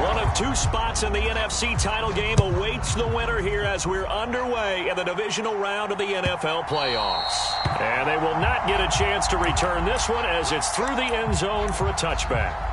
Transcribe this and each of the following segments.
One of two spots in the NFC title game awaits the winner here as we're underway in the divisional round of the NFL playoffs. And they will not get a chance to return this one as it's through the end zone for a touchback.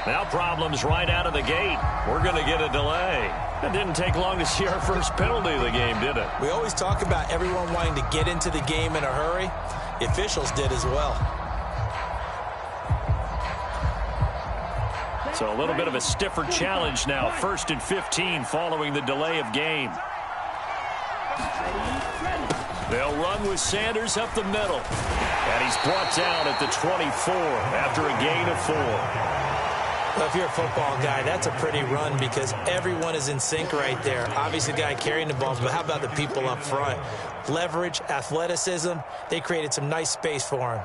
Now problems right out of the gate. We're going to get a delay. It didn't take long to see our first penalty of the game, did it? We always talk about everyone wanting to get into the game in a hurry. The officials did as well. So a little bit of a stiffer challenge now. 1st and 15 following the delay of game. They'll run with Sanders up the middle. And he's brought down at the 24 after a gain of 4. Well, if you're a football guy, that's a pretty run because everyone is in sync right there. Obviously, the guy carrying the ball, but how about the people up front? Leverage, athleticism, they created some nice space for him.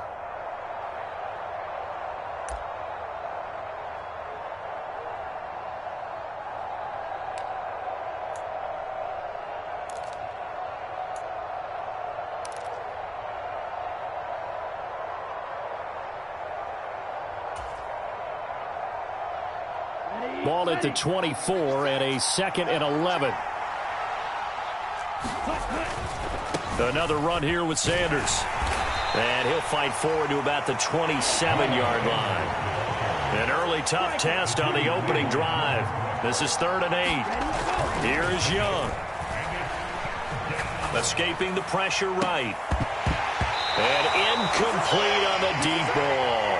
Ball at the 24 and a 2nd and 11. Another run here with Sanders. And he'll fight forward to about the 27-yard line. An early tough test on the opening drive. This is 3rd and 8. Here is Young. Escaping the pressure right. And incomplete on the deep ball.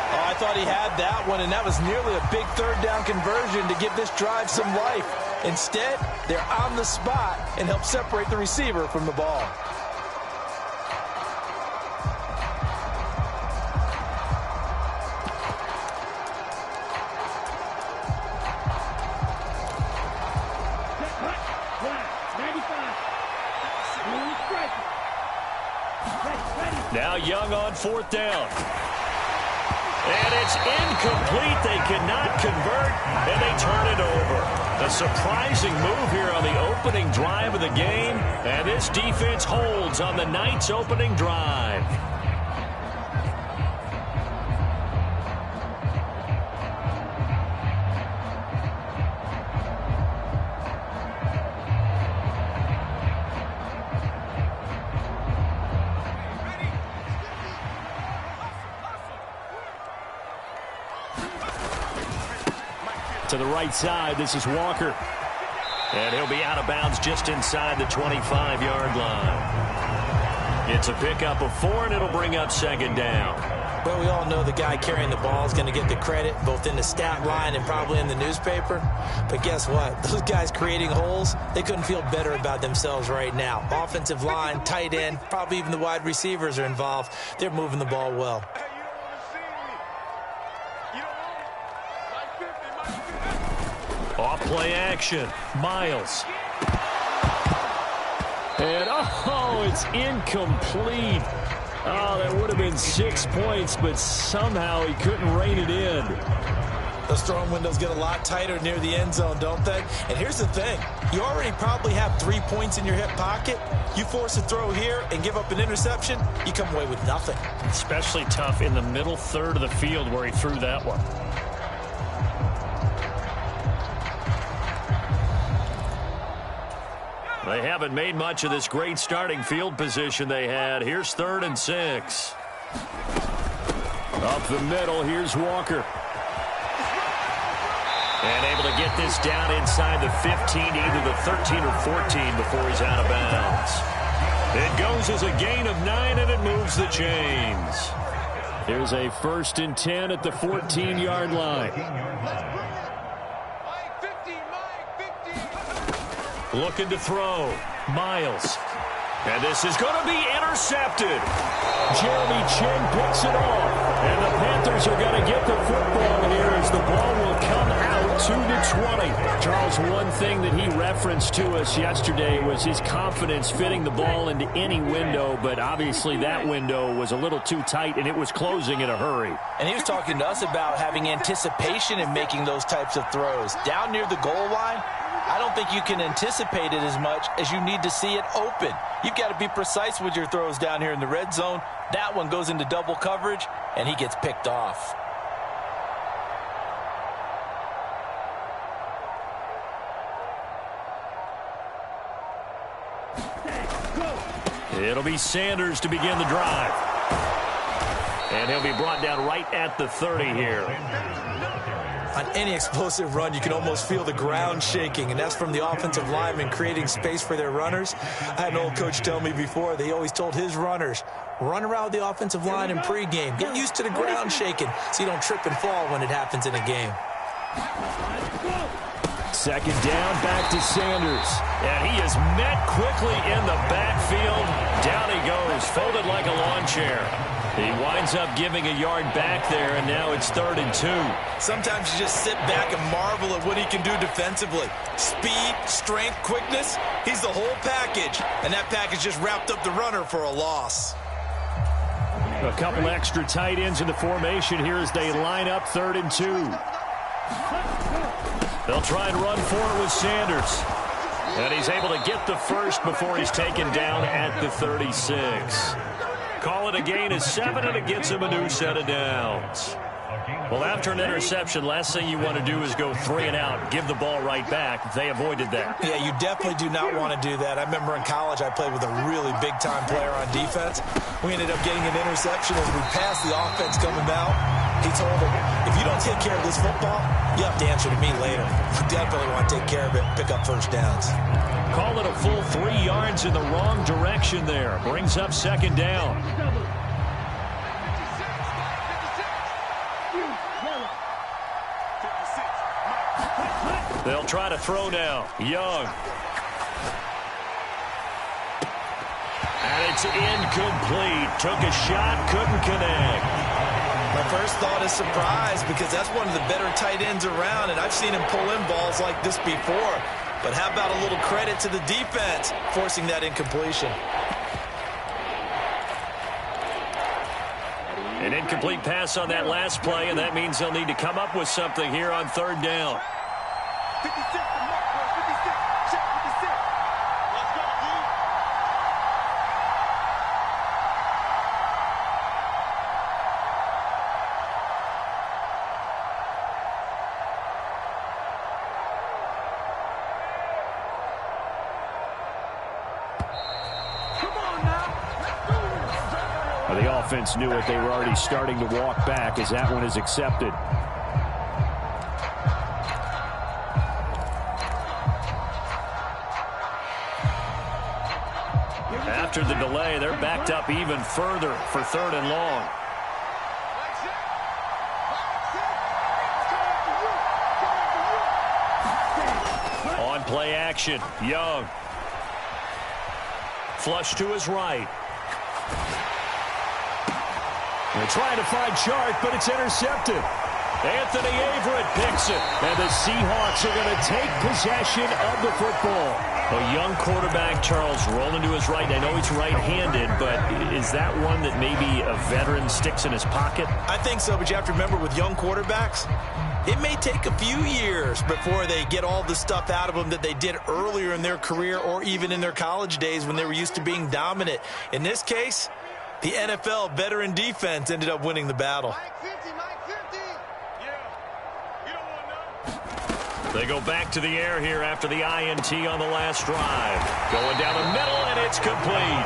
Oh, I thought he had that one, and that was nearly a big 3rd down conversion to give this drive some life. Instead, they're on the spot and help separate the receiver from the ball. Now Young on 4th down. And it's incomplete. They cannot convert, and they turn it over. A surprising move here on the opening drive of the game, and this defense holds on the night's opening drive. To the right side, this is Walker. And he'll be out of bounds just inside the 25-yard line. It's a pickup of 4, and it'll bring up 2nd down. Well, we all know the guy carrying the ball is going to get the credit, both in the stat line and probably in the newspaper. But guess what? Those guys creating holes, they couldn't feel better about themselves right now. Offensive line, tight end, probably even the wide receivers are involved. They're moving the ball well. Off play action. Miles. And, oh, it's incomplete. Oh, that would have been 6 points, but somehow he couldn't rein it in. Those throwing windows get a lot tighter near the end zone, don't they? And here's the thing. You already probably have 3 points in your hip pocket. You force a throw here and give up an interception, you come away with nothing. Especially tough in the middle third of the field where he threw that one. They haven't made much of this great starting field position they had. Here's 3rd and 6. Up the middle, here's Walker. And able to get this down inside the 15, either the 13 or 14 before he's out of bounds. It goes as a gain of 9, and it moves the chains. Here's a 1st and 10 at the 14-yard line. Looking to throw. Miles. And this is going to be intercepted. Jeremy Chin picks it off. And the Panthers are going to get the football here as the ball will come out to the 20. Charles, one thing that he referenced to us yesterday was his confidence fitting the ball into any window, but obviously that window was a little too tight, and it was closing in a hurry. And he was talking to us about having anticipation in making those types of throws. Down near the goal line, I don't think you can anticipate it as much as you need to see it open. You've got to be precise with your throws down here in the red zone. That one goes into double coverage, and he gets picked off. It'll be Sanders to begin the drive. And he'll be brought down right at the 30 here. On any explosive run, you can almost feel the ground shaking, and that's from the offensive linemen creating space for their runners. I had an old coach tell me before, they always told his runners, run around the offensive line in pregame. Get used to the ground shaking so you don't trip and fall when it happens in a game. Second down, back to Sanders. And he is met quickly in the backfield. Down he goes, folded like a lawn chair. He winds up giving a yard back there, and now it's 3rd and 2. Sometimes you just sit back and marvel at what he can do defensively. Speed, strength, quickness, he's the whole package. And that package just wrapped up the runner for a loss. A couple extra tight ends in the formation here as they line up 3rd and 2. They'll try and run for it with Sanders. And he's able to get the first before he's taken down at the 36. Call it a gain of 7, and it gets him a new set of downs. Well, after an interception, last thing you want to do is go 3 and out, give the ball right back. They avoided that. Yeah, you definitely do not want to do that. I remember in college I played with a really big-time player on defense. We ended up getting an interception as we passed the offense coming out. He told him, if you don't take care of this football, you have to answer to me later. You definitely want to take care of it, pick up first downs. Call it a full 3 yards in the wrong direction there. Brings up 2nd down. They'll try to throw now. Young. And it's incomplete. Took a shot, couldn't connect. My first thought is surprise because that's one of the better tight ends around, and I've seen him pull in balls like this before. But how about a little credit to the defense forcing that incompletion? An incomplete pass on that last play, and that means they'll need to come up with something here on 3rd down. 56, the mark, bro. 56. Check 56. Let's go, dude. Come on now. Let's do this. Well, the offense knew it. They were already starting to walk back as that one is accepted. After the delay, they're backed up even further for 3rd and long. On play action, Young. Flush to his right. They're trying to find Chart, but it's intercepted. Anthony Averett picks it, and the Seahawks are going to take possession of the football. A young quarterback, Charles, rolling to his right. I know he's right-handed, but is that one that maybe a veteran sticks in his pocket? I think so, but you have to remember with young quarterbacks, it may take a few years before they get all the stuff out of them that they did earlier in their career or even in their college days when they were used to being dominant. In this case, the NFL veteran defense ended up winning the battle. They go back to the air here after the INT on the last drive. Going down the middle, and it's complete.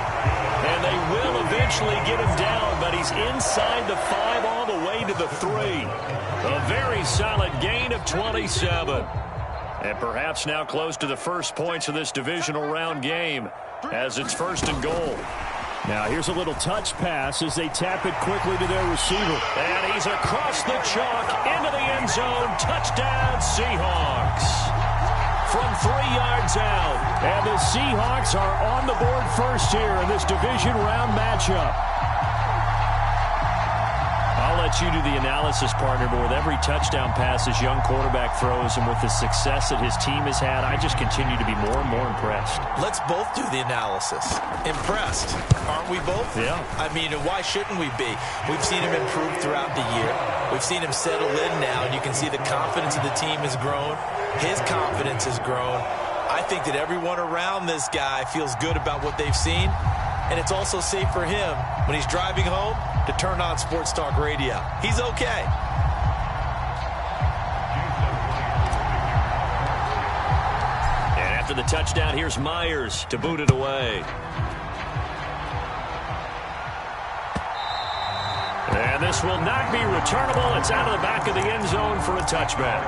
And they will eventually get him down, but he's inside the 5 all the way to the 3. A very solid gain of 27. And perhaps now close to the first points of this divisional round game as it's 1st and goal. Now here's a little touch pass as they tap it quickly to their receiver. And he's across the chalk into the end zone. Touchdown, Seahawks. from 3 yards out. And the Seahawks are on the board first here in this division round matchup. I'll let you do the analysis, partner, but with every touchdown pass this young quarterback throws and with the success that his team has had, I just continue to be more and more impressed. Let's both do the analysis. Impressed, aren't we both? Yeah. I mean, and why shouldn't we be? We've seen him improve throughout the year. We've seen him settle in now, and you can see the confidence of the team has grown. His confidence has grown. I think that everyone around this guy feels good about what they've seen, and it's also safe for him when he's driving home to turn on Sports Talk Radio. He's okay. And after the touchdown, here's Myers to boot it away. And this will not be returnable. It's out of the back of the end zone for a touchback.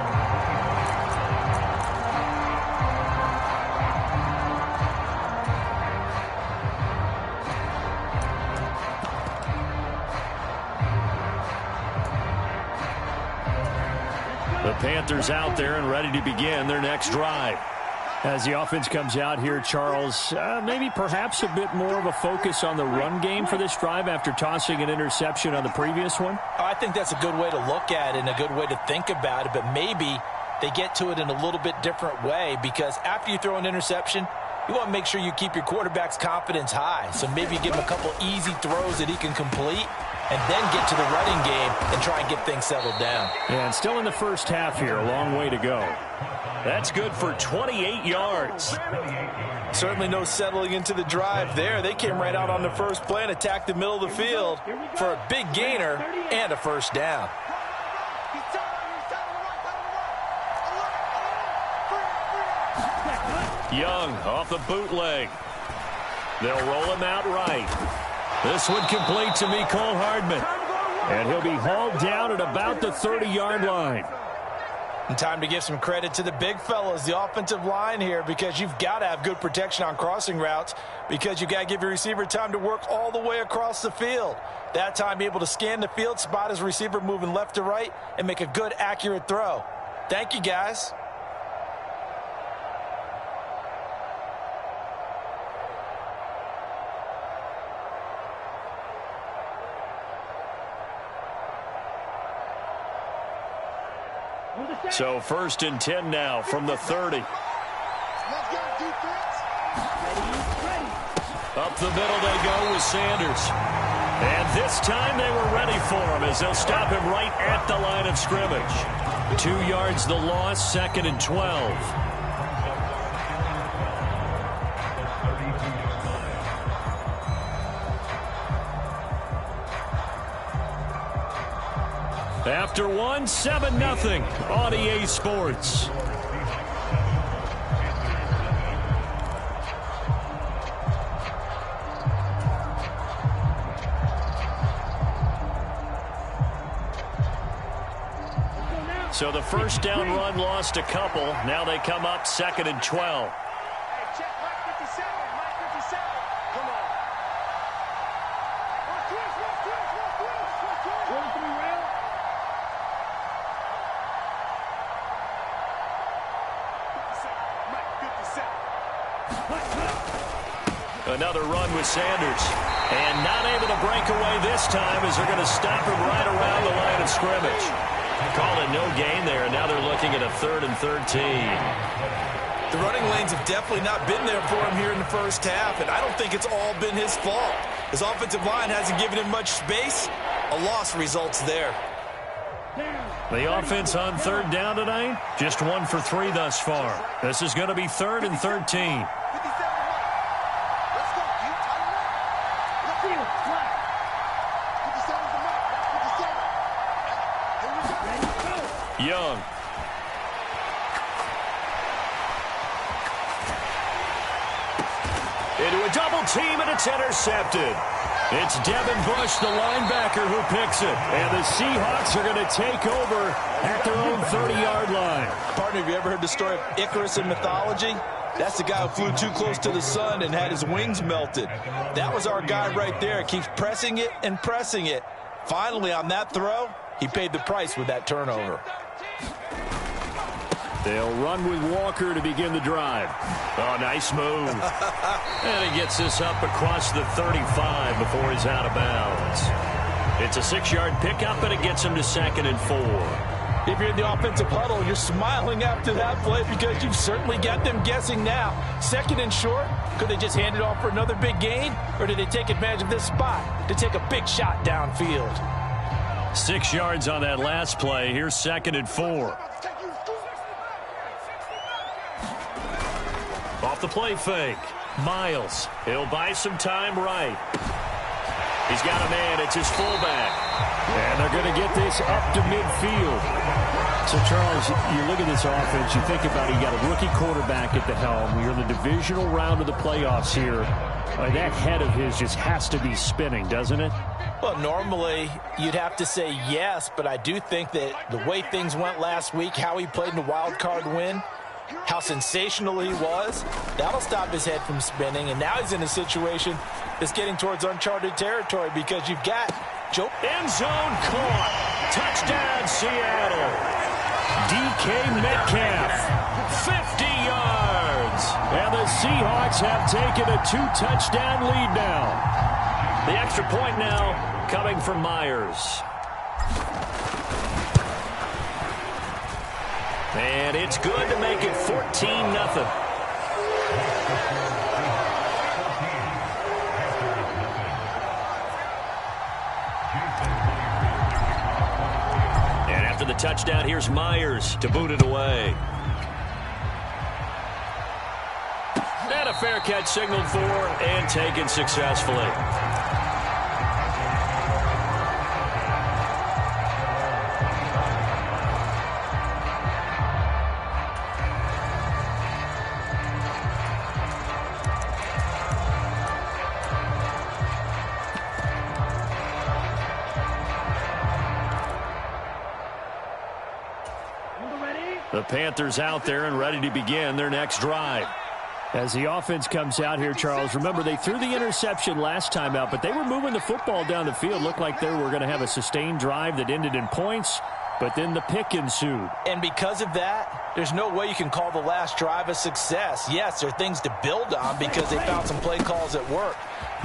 The Panthers out there and ready to begin their next drive. As the offense comes out here, Charles, maybe perhaps a bit more of a focus on the run game for this drive after tossing an interception on the previous one? I think that's a good way to look at it and a good way to think about it, but maybe they get to it in a little bit different way, because after you throw an interception, you want to make sure you keep your quarterback's confidence high. So maybe give him a couple easy throws that he can complete and then get to the running game and try and get things settled down. Yeah, and still in the first half here, a long way to go. That's good for 28 yards. Certainly no settling into the drive there. They came right out on the first play and attacked the middle of the field for a big gainer and a first down. Young off the bootleg. They'll roll him out right. This one complete to Mecole Hardman. And he'll be hauled down at about the 30-yard line. And time to give some credit to the big fellas, the offensive line here, because you've got to have good protection on crossing routes, because you've got to give your receiver time to work all the way across the field. That time, be able to scan the field, spot his receiver moving left to right, and make a good, accurate throw. Thank you, guys. So 1st and 10 now from the 30. Up the middle they go with Sanders. And this time they were ready for him as they'll stop him right at the line of scrimmage. 2 yards the loss, 2nd and 12. After one, 7-0 on EA Sports. So the first down run lost a couple. Now they come up 2nd and 12. Another run with Sanders. And not able to break away this time as they're going to stop him right around the line of scrimmage. Called a no gain there, and now they're looking at a 3rd and 13. The running lanes have definitely not been there for him here in the first half, and I don't think it's all been his fault. His offensive line hasn't given him much space. A loss results there. The offense on 3rd down tonight, just 1 for 3 thus far. This is going to be 3rd and 13. Young. Into a double team, and it's intercepted. It's Devin Bush, the linebacker, who picks it. And the Seahawks are going to take over at their own 30-yard line. Partner, have you ever heard the story of Icarus in mythology? That's the guy who flew too close to the sun and had his wings melted. That was our guy right there. Keeps pressing it and pressing it. Finally, on that throw, he paid the price with that turnover. They'll run with Walker to begin the drive. Oh, nice move. And he gets this up across the 35 before he's out of bounds. It's a 6-yard pickup, and it gets him to 2nd and 4. If you're in the offensive huddle, you're smiling after that play because you've certainly got them guessing now. 2nd and short, could they just hand it off for another big gain? Or did they take advantage of this spot to take a big shot downfield? 6 yards on that last play. Here's 2nd and 4. Off the play fake. Miles. He'll buy some time right. He's got a man. It's his fullback. And they're going to get this up to midfield. So, Charles, you look at this offense, you think about it, you got a rookie quarterback at the helm. You're in the divisional round of the playoffs here. That head of his just has to be spinning, doesn't it? Well, normally you'd have to say yes, but I do think that the way things went last week, how he played in the wild card win, how sensational he was, that'll stop his head from spinning. And now he's in a situation that's getting towards uncharted territory because you've got Joe. End zone caught. Touchdown, Seattle. DK Metcalf, 50 yards. And the Seahawks have taken a 2-touchdown lead now. The extra point now coming from Myers. And it's good to make it 14-0. And after the touchdown, here's Myers to boot it away. And a fair catch signaled for and taken successfully. The Panthers out there and ready to begin their next drive. As the offense comes out here, Charles, remember they threw the interception last time out, but they were moving the football down the field. Looked like they were going to have a sustained drive that ended in points, but then the pick ensued. And because of that, there's no way you can call the last drive a success. Yes, there are things to build on because they found some play calls that work.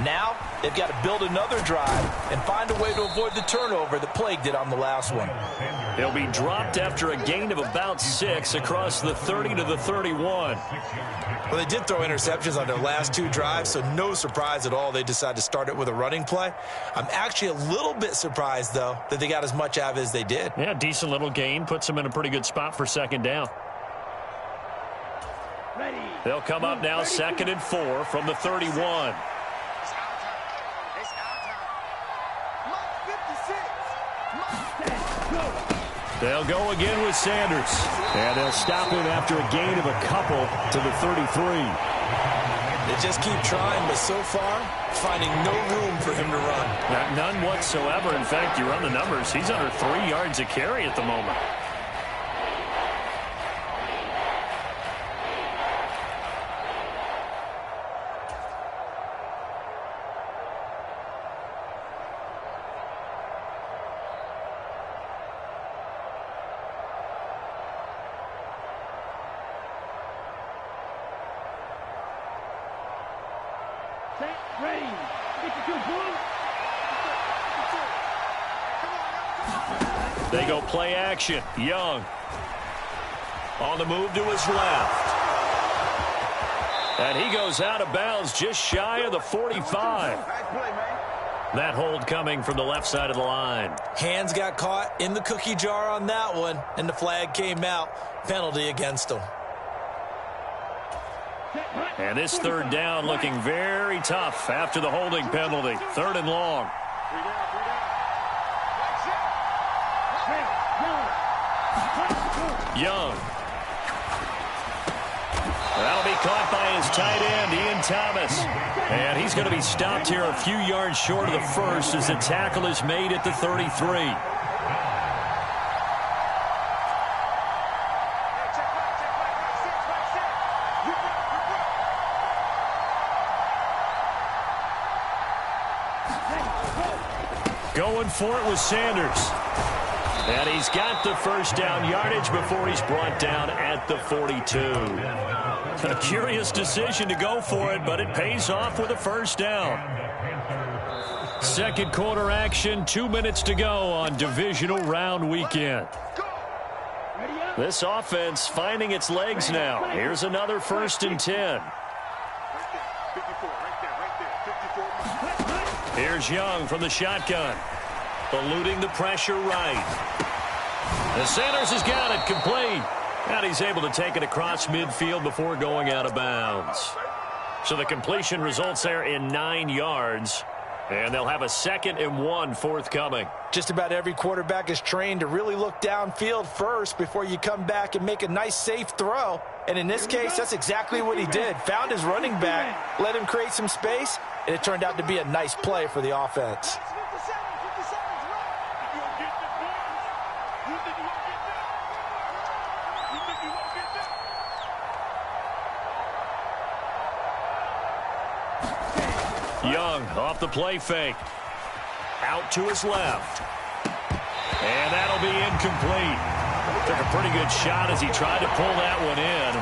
Now, they've got to build another drive and find a way to avoid the turnover that plagued it on the last one. They'll be dropped after a gain of about 6 across the 30 to the 31. Well, they did throw interceptions on their last 2 drives, so no surprise at all they decided to start it with a running play. I'm actually a little bit surprised, though, that they got as much out of it as they did. Yeah, decent little gain. Puts them in a pretty good spot for 2nd down. They'll come up now 2nd and 4 from the 31. They'll go again with Sanders. And they'll stop him after a gain of a couple to the 33. They just keep trying, but so far, finding no room for him to run. None whatsoever. In fact, you run the numbers. He's under 3 yards a carry at the moment. They go play action. Young on the move to his left. And he goes out of bounds just shy of the 45. That hold coming from the left side of the line. Hands got caught in the cookie jar on that one, and the flag came out. Penalty against him. And this 3rd down looking very tough after the holding penalty. 3rd and long. Young. That'll be caught by his tight end, Ian Thomas. And he's going to be stopped here a few yards short of the first as the tackle is made at the 33. Going for it with Sanders. And he's got the first down yardage before he's brought down at the 42. A curious decision to go for it, but it pays off with a first down. Second quarter action, 2 minutes to go on divisional round weekend. This offense finding its legs now. Here's another 1st and 10. Here's Young from the shotgun. Eluding the pressure right. The Sanders has got it complete. And he's able to take it across midfield before going out of bounds. So the completion results there in 9 yards. And they'll have a 2nd and 1 forthcoming. Just about every quarterback is trained to really look downfield first before you come back and make a nice, safe throw. And in this case, that's exactly what he did. Found his running back, let him create some space, and it turned out to be a nice play for the offense. Young off the play fake. Out to his left. And that'll be incomplete. Took a pretty good shot as he tried to pull that one in.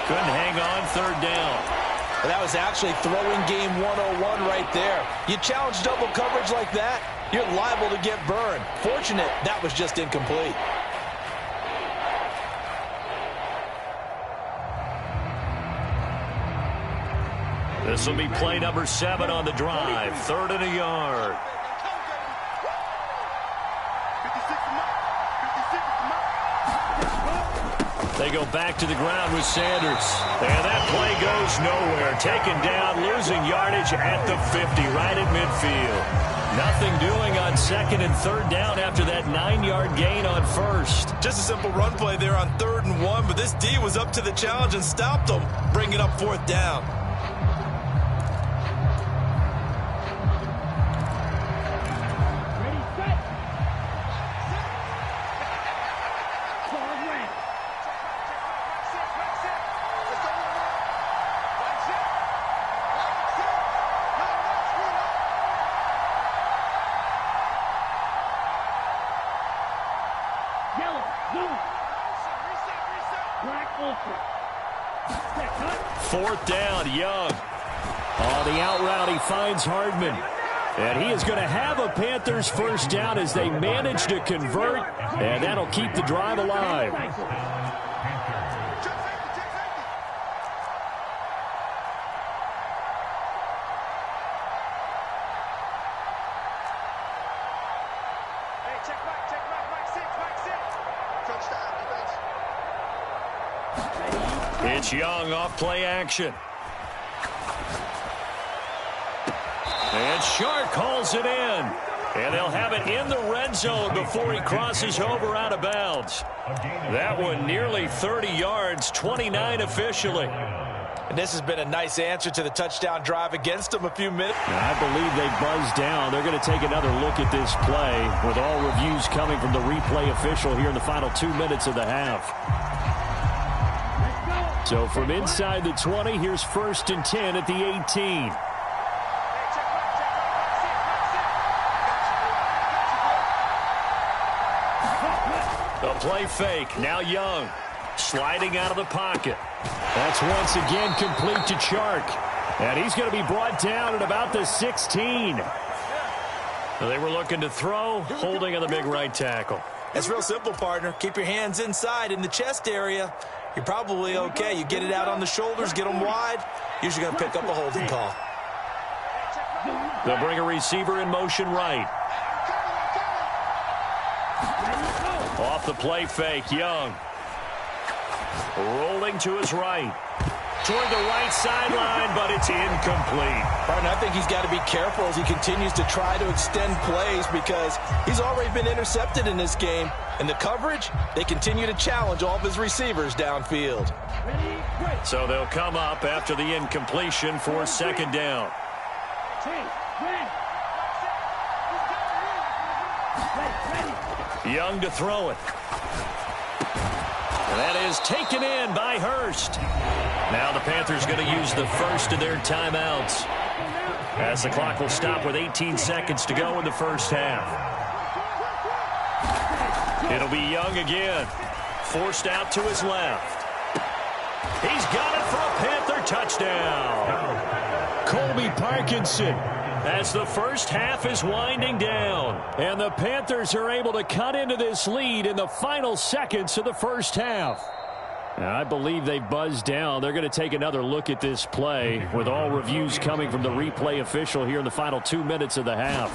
Couldn't hang on 3rd down. Well, that was actually throwing game 101 right there. You challenge double coverage like that, you're liable to get burned. Fortunate that was just incomplete. This will be play number 7 on the drive. 3rd and a yard. They go back to the ground with Sanders. And that play goes nowhere. Taken down, losing yardage at the 50, right at midfield. Nothing doing on 2nd and 3rd down after that 9-yard gain on 1st. Just a simple run play there on 3rd and 1, but this D was up to the challenge and stopped them, bringing up 4th down. Fourth down, Young. On the out route, he finds Hardman. And he is going to have a Panthers first down as they manage to convert. And that'll keep the drive alive. It's Young off play action. And Shark calls it in. And they'll have it in the red zone before he crosses over out of bounds. That one nearly 30 yards, 29 officially. And this has been a nice answer to the touchdown drive against them a few minutes. I believe they buzzed down. They're going to take another look at this play with all reviews coming from the replay official here in the final 2 minutes of the half. So from inside the 20, here's 1st and 10 at the 18. The play fake. Now Young sliding out of the pocket. That's once again complete to Chark. And he's going to be brought down at about the 16. They were looking to throw, holding on the big right tackle. It's real simple, partner. Keep your hands inside in the chest area. You're probably okay. You get it out on the shoulders, get them wide. Usually going to pick up a holding call. They'll bring a receiver in motion right. Off the play fake, Young. Rolling to his right. Toward the right sideline, but it's incomplete. Partner, I think he's got to be careful as he continues to try to extend plays because he's already been intercepted in this game. And the coverage, they continue to challenge all of his receivers downfield. So they'll come up after the incompletion for 2nd down. Young to throw it. And that is taken in by Hurst. Now the Panthers going to use the first of their timeouts as the clock will stop with 18 seconds to go in the first half. It'll be Young again. Forced out to his left. He's got it for a Panther touchdown. Colby Parkinson. As the first half is winding down. And the Panthers are able to cut into this lead in the final seconds of the first half. Now, I believe they buzzed down. They're going to take another look at this play with all reviews coming from the replay official here in the final 2 minutes of the half.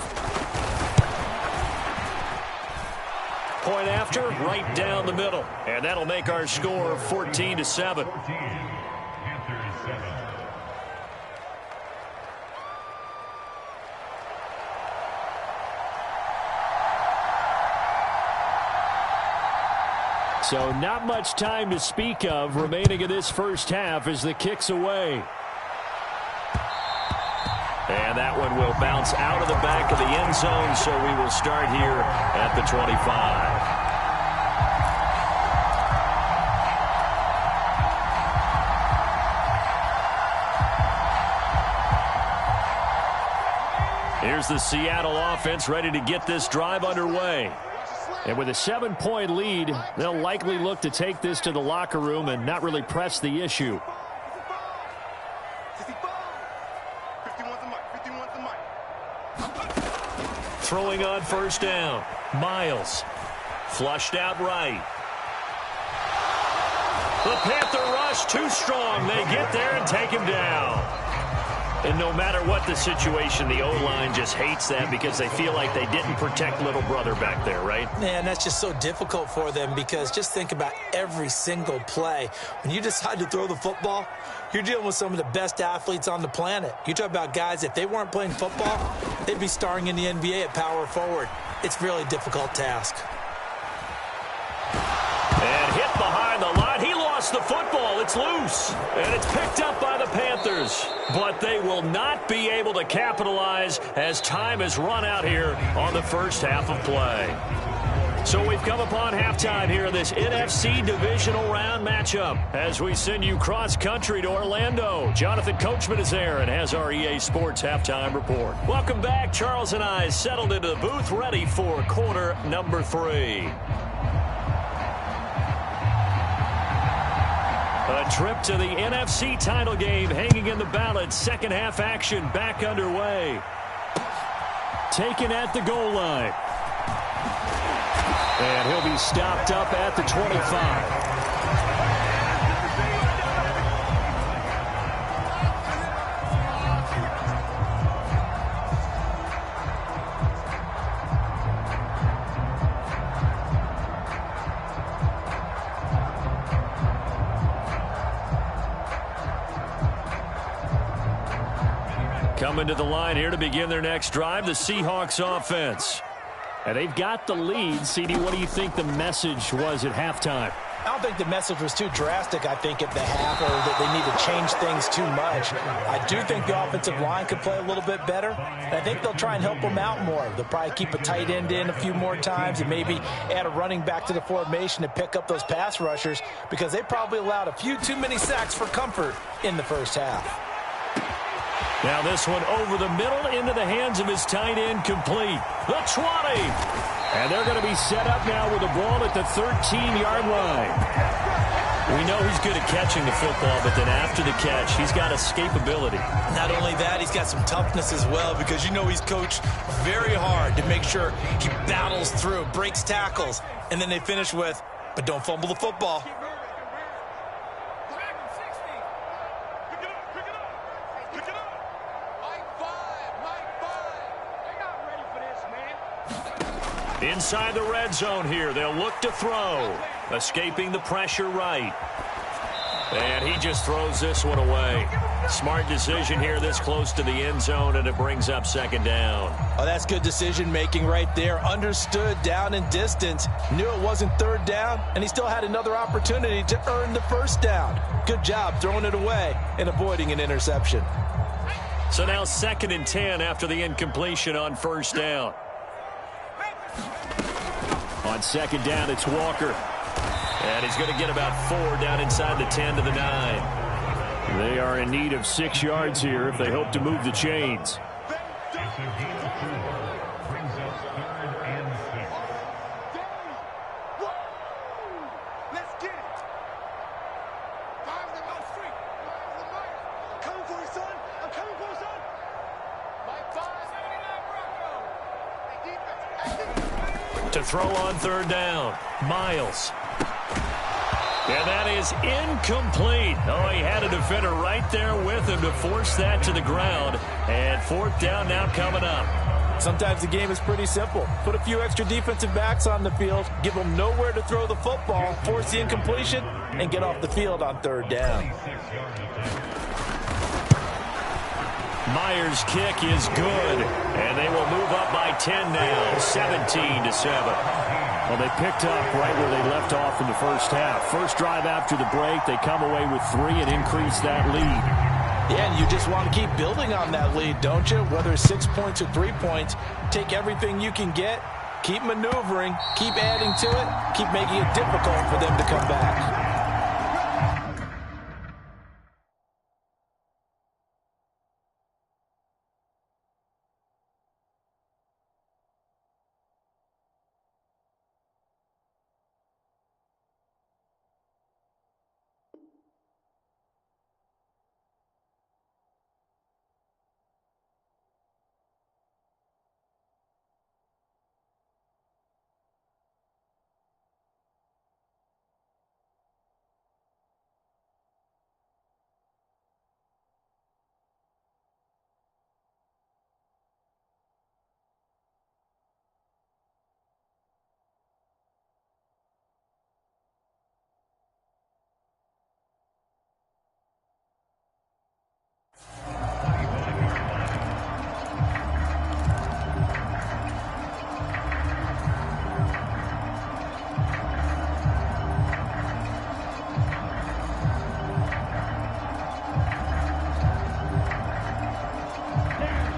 Point after, right down the middle. And that'll make our score 14-7. So not much time to speak of remaining in this first half as the kick's away. And that one will bounce out of the back of the end zone, so we will start here at the 25. Here's the Seattle offense ready to get this drive underway. And with a 7-point lead, they'll likely look to take this to the locker room and not really press the issue. Throwing on first down. Miles. Flushed out right. The Panther rush too strong. They get there and take him down. And no matter what the situation, the O-line just hates that because they feel like they didn't protect little brother back there, right? Man, that's just so difficult for them because just think about every single play. When you decide to throw the football, you're dealing with some of the best athletes on the planet. You talk about guys, if they weren't playing football, they'd be starring in the NBA at power forward. It's a really difficult task. And hit behind the line. He lost the football. It's loose. And it's picked up by the Panthers. But they will not be able to capitalize as time has run out here on the first half of play. So we've come upon halftime here in this NFC divisional round matchup as we send you cross-country to Orlando. Jonathan Coachman is there and has our EA Sports halftime report. Welcome back. Charles and I settled into the booth ready for quarter number 3. A trip to the NFC title game hanging in the balance. Second half action back underway. Taken at the goal line. And he'll be stopped up at the 25. Coming to the line here to begin their next drive, the Seahawks offense. And they've got the lead. CD, what do you think the message was at halftime? I don't think the message was too drastic, I think, at the half, or that they need to change things too much. I do think the offensive line could play a little bit better, and I think they'll try and help them out more. They'll probably keep a tight end in a few more times and maybe add a running back to the formation to pick up those pass rushers because they probably allowed a few too many sacks for comfort in the first half. Now this one over the middle into the hands of his tight end, complete. The 20. And they're going to be set up now with the ball at the 13-yard line. We know he's good at catching the football, but then after the catch, he's got escapability. Not only that, he's got some toughness as well because you know he's coached very hard to make sure he battles through, breaks tackles, and then they finish with, but don't fumble the football. Inside the red zone here, they'll look to throw. Escaping the pressure right. And he just throws this one away. Smart decision here this close to the end zone, and it brings up second down. Oh, that's good decision-making right there. Understood down and distance. Knew it wasn't third down, and he still had another opportunity to earn the first down. Good job throwing it away and avoiding an interception. So now 2nd and 10 after the incompletion on first down. On second down, it's Walker. And he's going to get about 4 down inside the 10 to the 9. They are in need of 6 yards here if they hope to move the chains. To throw on third down, Miles. And that is incomplete. Oh, he had a defender right there with him to force that to the ground. And fourth down now coming up. Sometimes the game is pretty simple. Put a few extra defensive backs on the field, give them nowhere to throw the football, force the incompletion, and get off the field on third down. Myers' kick is good, and they will move up by 10 now, 17-7. Well, they picked up right where they left off in the first half. First drive after the break, they come away with 3 and increase that lead. Yeah, and you just want to keep building on that lead, don't you? Whether it's 6 points or 3 points, take everything you can get, keep maneuvering, keep adding to it, keep making it difficult for them to come back.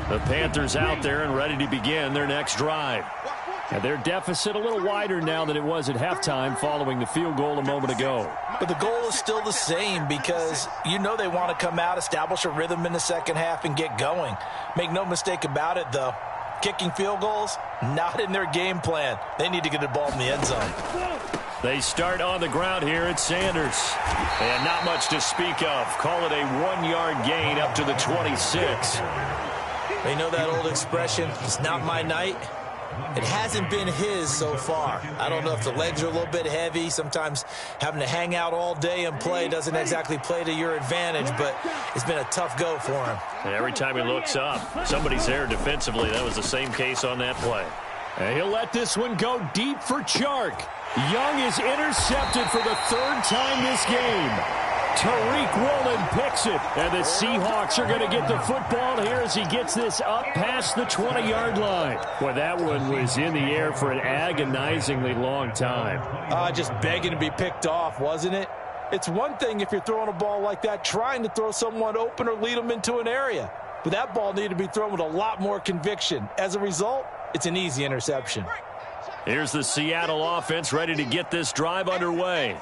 The Panthers out there and ready to begin their next drive. And their deficit a little wider now than it was at halftime following the field goal a moment ago. But the goal is still the same because you know they want to come out, establish a rhythm in the second half, and get going. Make no mistake about it, though. Kicking field goals, not in their game plan. They need to get the ball in the end zone. They start on the ground here at Sanders. And not much to speak of. Call it a 1-yard gain up to the 26. They know that old expression, it's not my night. It hasn't been his so far. I don't know if the legs are a little bit heavy. Sometimes having to hang out all day and play doesn't exactly play to your advantage, but it's been a tough go for him. And every time he looks up, somebody's there defensively. That was the same case on that play. And he'll let this one go deep for Chark. Young is intercepted for the 3rd time this game. Tariq Woolen picks it, and the Seahawks are going to get the football here as he gets this up past the 20-yard line. Boy, that one was in the air for an agonizingly long time. Just begging to be picked off, wasn't it? It's one thing if you're throwing a ball like that, trying to throw someone open or lead them into an area. But that ball needed to be thrown with a lot more conviction. As a result, it's an easy interception. Here's the Seattle offense ready to get this drive underway.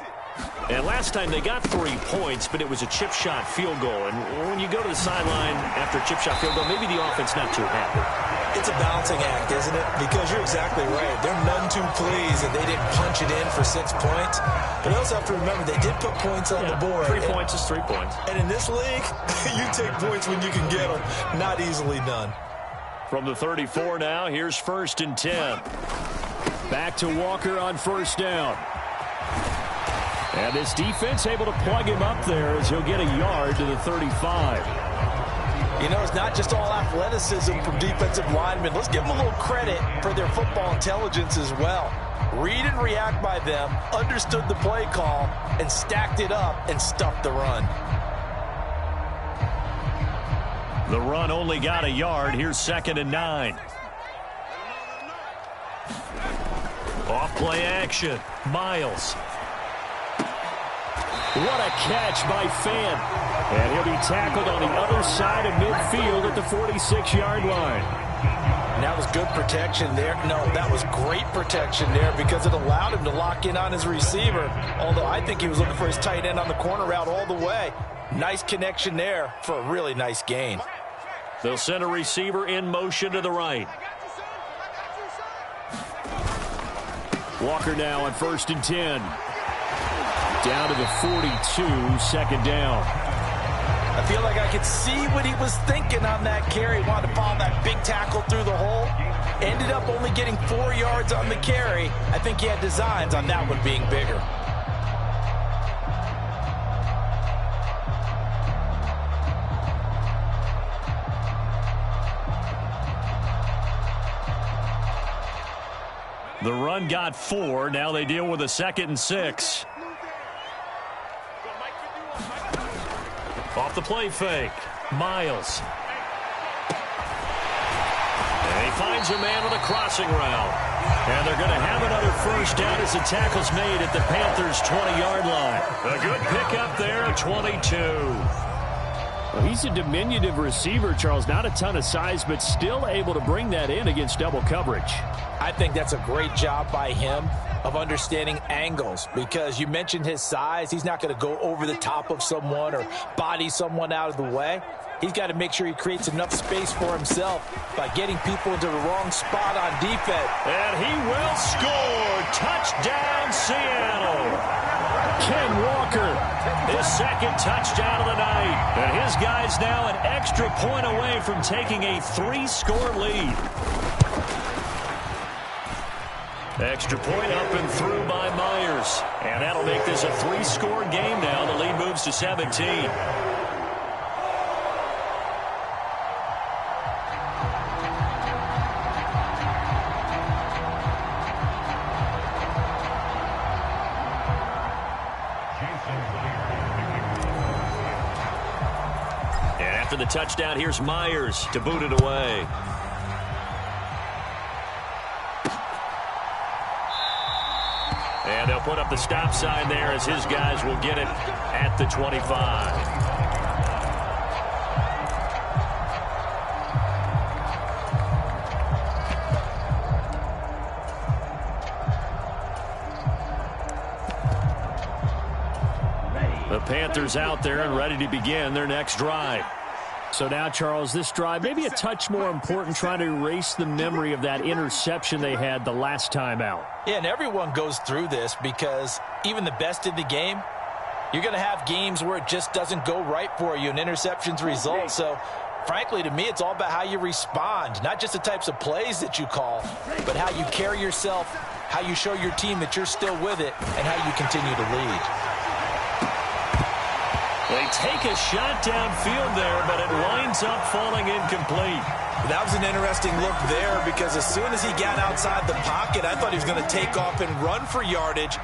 And last time they got 3 points, but it was a chip shot field goal. And when you go to the sideline after a chip shot field goal, maybe the offense not too happy. It's a balancing act, isn't it? Because you're exactly right. They're none too pleased that they didn't punch it in for 6 points. But they also have to remember they did put points on the board. 3 points is 3 points. And in this league, you take points when you can get them. Not easily done. From the 34 now, here's 1st and 10. Back to Walker on 1st down. And this defense able to plug him up there as he'll get a yard to the 35. You know, it's not just all athleticism from defensive linemen. Let's give them a little credit for their football intelligence as well. Read and react by them, understood the play call, and stacked it up and stuffed the run. The run only got a yard. Here's 2nd and 9. Off play action. Miles. What a catch by Fant. And he'll be tackled on the other side of midfield at the 46-yard line. And that was good protection there. No, that was great protection there because it allowed him to lock in on his receiver. Although I think he was looking for his tight end on the corner route all the way. Nice connection there for a really nice gain. They'll send a receiver in motion to the right. Walker now on 1st and 10. Down to the 42, 2nd down. I feel like I could see what he was thinking on that carry. Wanted to follow that big tackle through the hole. Ended up only getting 4 yards on the carry. I think he had designs on that one being bigger. The run got 4. Now they deal with a 2nd and 6. Off the play fake. Miles. And he finds a man with a crossing route. And they're going to have another first down as the tackle's made at the Panthers' 20-yard line. A good pickup there, 22. Well, he's a diminutive receiver, Charles. Not a ton of size, but still able to bring that in against double coverage. I think that's a great job by him of understanding angles, because you mentioned his size. He's not going to go over the top of someone or body someone out of the way. He's got to make sure he creates enough space for himself by getting people into the wrong spot on defense. And he will score. Touchdown, Seattle. Ken Walker. His 2nd touchdown of the night. And his guy's now an extra point away from taking a 3-score lead. Extra point up and through by Myers. And that'll make this a 3-score game now. The lead moves to 17. And after the touchdown, here's Myers to boot it away. And they'll put up the stop sign there as his guys will get it at the 25. The Panthers out there and ready to begin their next drive. So now, Charles, this drive maybe a touch more important, trying to erase the memory of that interception they had the last time out. Yeah, and everyone goes through this, because even the best in the game, you're going to have games where it just doesn't go right for you and interceptions result. So, frankly, to me, it's all about how you respond, not just the types of plays that you call, but how you carry yourself, how you show your team that you're still with it, and how you continue to lead. They take a shot downfield there, but it winds up falling incomplete. That was an interesting look there, because as soon as he got outside the pocket, I thought he was going to take off and run for yardage.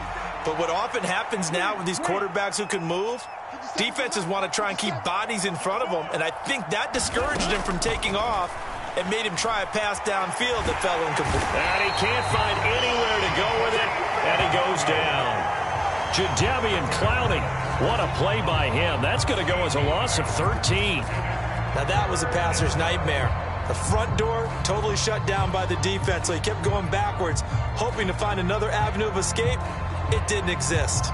But what often happens now with these quarterbacks who can move, defenses want to try and keep bodies in front of them, and I think that discouraged him from taking off and made him try a pass downfield that fell incomplete. And he can't find anywhere to go with it, and he goes down. Jadeveon Clowney. What a play by him. That's going to go as a loss of 13. Now that was a passer's nightmare. The front door totally shut down by the defense, so he kept going backwards, hoping to find another avenue of escape. It didn't exist.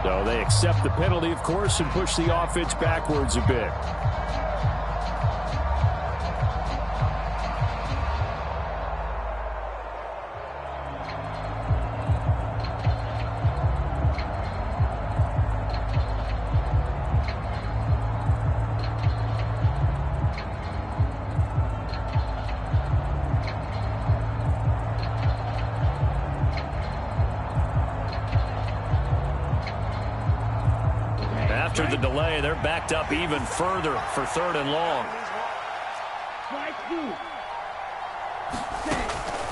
So they accept the penalty, of course, and push the offense backwards a bit. After the delay, they're backed up even further for 3rd and long.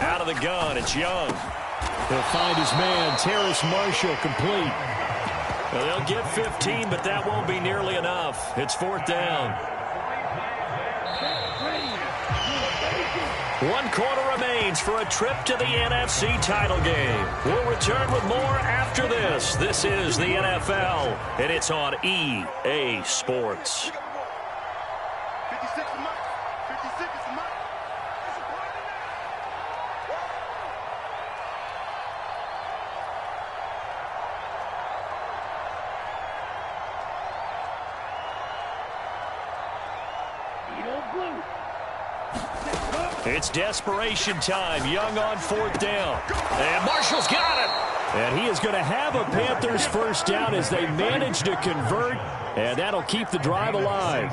Out of the gun, it's Young. He'll find his man, Terrace Marshall, complete. Well, they'll get 15, but that won't be nearly enough. It's 4th down. 1 quarter remains for a trip to the NFC title game. We'll return with more after this. This is the NFL, and it's on EA Sports. 56 is mine. 56 is mine. It's desperation time. Young on 4th down. And Marshall's got it. And he is going to have a Panthers first down as they manage to convert, and that'll keep the drive alive.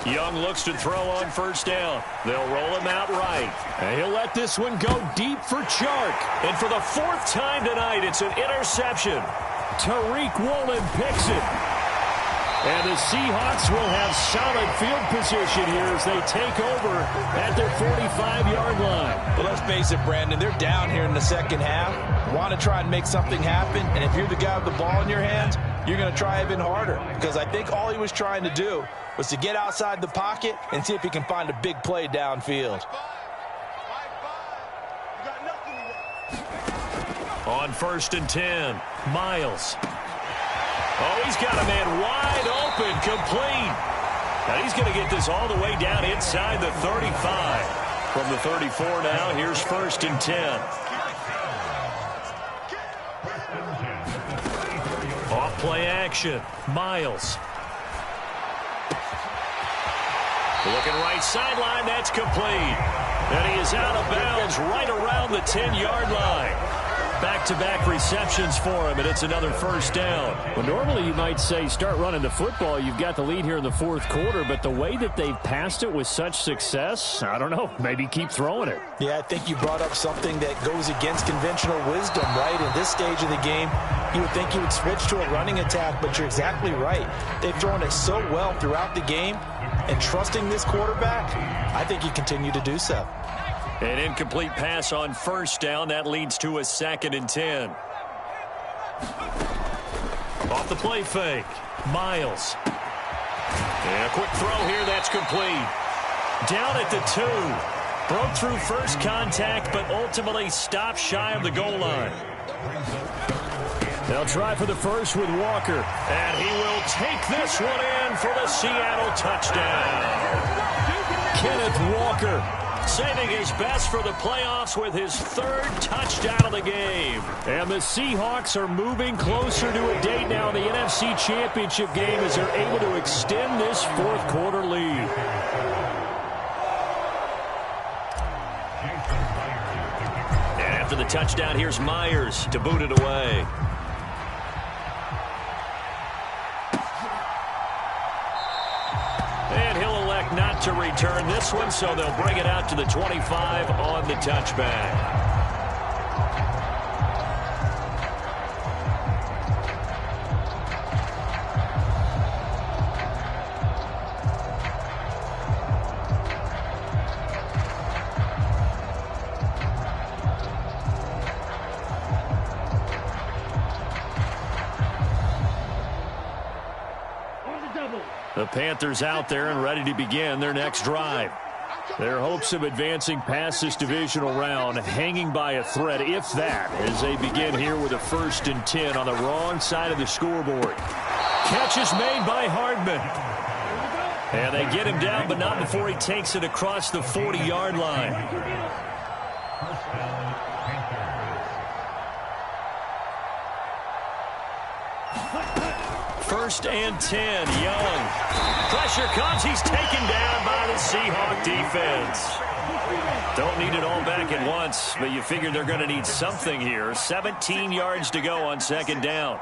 Young looks to throw on 1st down. They'll roll him out right. And he'll let this one go deep for Chark. And for the 4th time tonight, it's an interception. Tariq Woolen picks it. And the Seahawks will have solid field position here as they take over at their 45-yard line. Well, let's face it, Brandon, they're down here in the second half. Want to try and make something happen, and if you're the guy with the ball in your hands, you're going to try even harder, because I think all he was trying to do was to get outside the pocket and see if he can find a big play downfield. On 1st and 10, Miles. Oh, he's got a man wide open, complete. Now he's going to get this all the way down inside the 35. From the 34 now, here's 1st and 10. Off play action, Miles. Looking right sideline, that's complete. And he is out of bounds right around the 10-yard line. Back-to-back receptions for him, and it's another 1st down. Well, normally you might say start running the football. You've got the lead here in the 4th quarter, but the way that they've passed it with such success, I don't know, maybe keep throwing it. Yeah, I think you brought up something that goes against conventional wisdom, right? In this stage of the game, you would think you would switch to a running attack, but you're exactly right. They've thrown it so well throughout the game, and trusting this quarterback, I think you continue to do so. An incomplete pass on 1st down. That leads to a 2nd and 10. Off the play fake. Miles. And a quick throw here. That's complete. Down at the 2. Broke through first contact, but ultimately stopped shy of the goal line. They'll try for the first with Walker. And he will take this one in for the Seattle touchdown. Kenneth Walker, saving his best for the playoffs with his 3rd touchdown of the game. And the Seahawks are moving closer to a date now in the NFC Championship game as they're able to extend this 4th quarter lead. And after the touchdown, here's Myers to boot it away. And he'll elect not to return this one, so they'll bring it out to the 25 on the touchback. The Panthers out there and ready to begin their next drive. Their hopes of advancing past this divisional round hanging by a thread, if that, as they begin here with a 1st and 10 on the wrong side of the scoreboard. Catch is made by Hardman. And they get him down, but not before he takes it across the 40-yard line. 1st and 10. Young. Pressure comes. He's taken down by the Seahawk defense. Don't need it all back at once, but you figure they're going to need something here. 17 yards to go on 2nd down.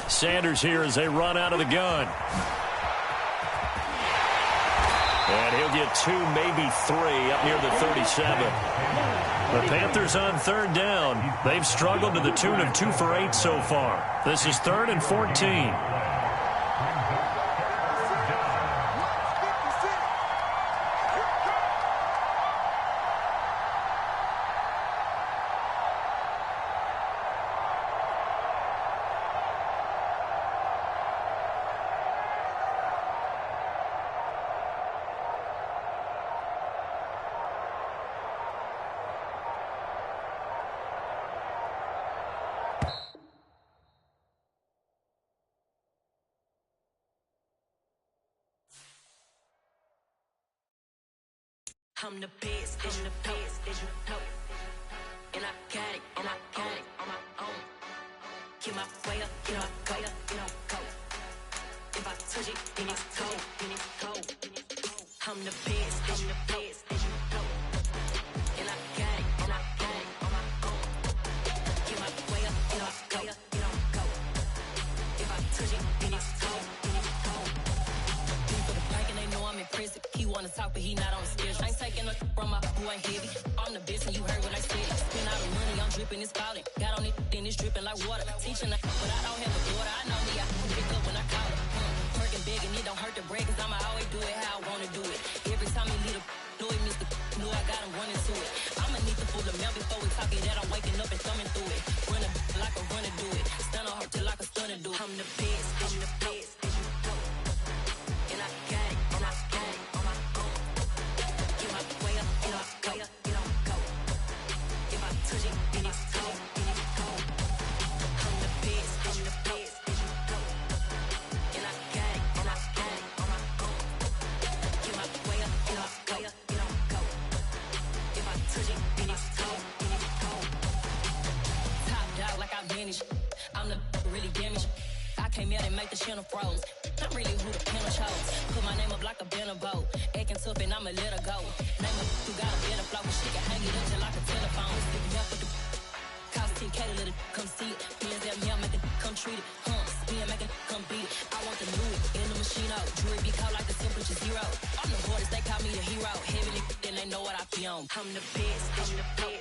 Sanders here as they run out of the gun. And he'll get 2, maybe 3 up near the 37. The Panthers on 3rd down. They've struggled to the tune of 2 for 8 so far. This is 3rd and 14. I'm the best, I'm the best, as you know. And I got it, and I got it on my own. Get my way up, get my way up, you know, go. If I touch it, then it's cold, then it's cold. I'm the best, as you know. And I got it, and I got it on my own. Get my way up, get my way up, you know, go. If I touch it, then it's cold, then it's cold. For the bike and they know I'm in prison. He wanna talk, but he not on the schedule. I ain't taking no from my who ain't heavy. I'm the best and you heard what I said. Spend all the money, I'm dripping, it's falling. Got on it, then it's dripping like water. Teaching but I don't have a daughter. I know me, I can pick up when I call it. Working big and it don't hurt to break, cause I'ma always do it how I wanna do it. Every time he lead a know it, Mr. Know I got him running to it. I'ma need to pull the mail before we talk it that I'm waking up and thumbing through it. Running like a runner do it. Stun on her till like a stunner do it. I'm the best, I'm the best. And I got it, and I got it on my own. Get my way up, get my way up, you know, go. If I touch it, then it's cold, then it's cold. I'm the best, I'm the best. And I got it, and I got it on my own. Get my way up, get my way up, you know, go. If I touch it, then it's cold, then it's cold. Top dog like I vanished. I'm the really damaged. I came out and make the channel froze. I'm really who the panel chose. Put my name up like a banner boat. Acting tough and I'ma let her go. Name her who got a better flow. She can hang it up just like a telephone. Stick me up with the cost 10K to let it come see it. Hands down here, make it come treat it. Spin, make it come beat it. I want the new in the machine out. Jewelry be cold like the temperature 0. I'm the hardest, they call me the hero. Heavy then they know what I be on. I'm the best, I'm the best.